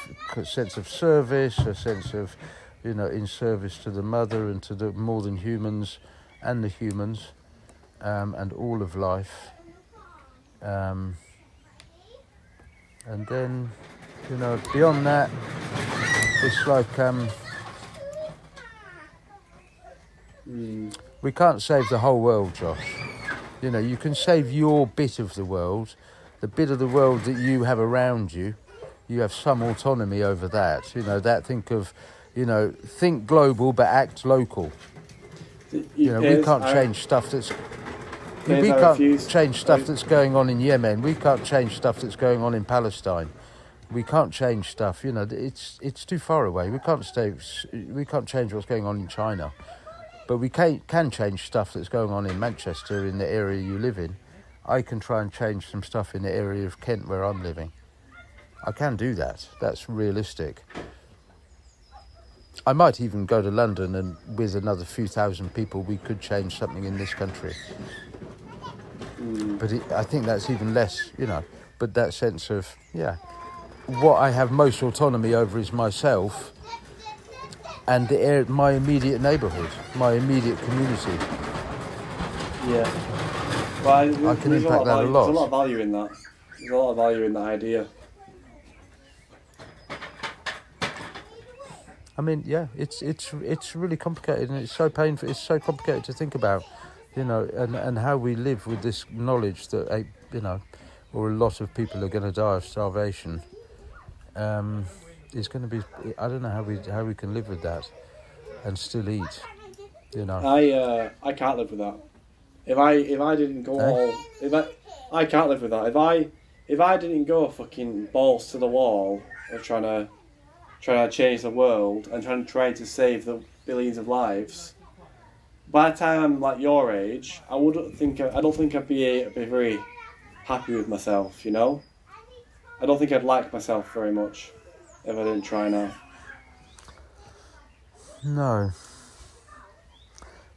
sense of service, a sense of, you know, in service to the mother and to the more than humans and the humans, and all of life. And then, you know, beyond that, it's like we can't save the whole world, Josh. You know, you can save your bit of the world, the bit of the world that you have around you. You have some autonomy over that. You know, think global but act local. You know, we can't change stuff that's... We can't change stuff that's going on in Yemen. We can't change stuff that's going on in Palestine. We can't change stuff, you know, it's too far away. We can't change what's going on in China. But we can change stuff that's going on in Manchester, in the area you live in. I can try and change some stuff in the area of Kent where I'm living. I can do that. That's realistic. I might even go to London, and with another few thousand people, we could change something in this country. But I think that's even less, you know. But that sense of, what I have most autonomy over is myself and my immediate neighbourhood, my immediate community. Yeah. Well, I can impact that a lot. There's a lot of value in that. There's a lot of value in that idea. I mean, yeah, it's really complicated, and it's so painful. It's so complicated to think about, you know, and how we live with this knowledge that you know, or a lot of people are going to die of starvation. It's going to be. I don't know how we can live with that and still eat. You know. I can't live with that. If I didn't go I can't live with that. If I didn't go fucking balls to the wall of trying to change the world and trying to save the billions of lives, by the time I'm like your age, I don't think I'd be very happy with myself, you know? I don't think I'd like myself very much if I didn't try now. No,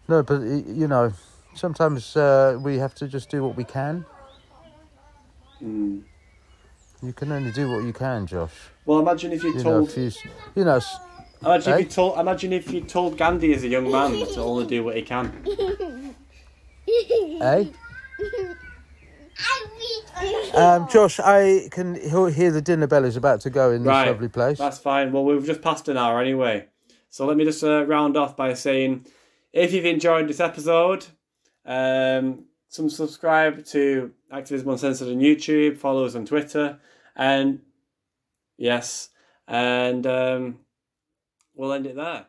but you know, sometimes we have to just do what we can. You can only do what you can, Josh. Well, imagine if you told... Imagine if you told Gandhi as a young man to only do what he can. Eh? Josh, I can hear the dinner bell is about to go in this lovely place. That's fine. Well, we've just passed an hour anyway. So let me just round off by saying, if you've enjoyed this episode, subscribe to Activism Uncensored on YouTube, follow us on Twitter, and we'll end it there.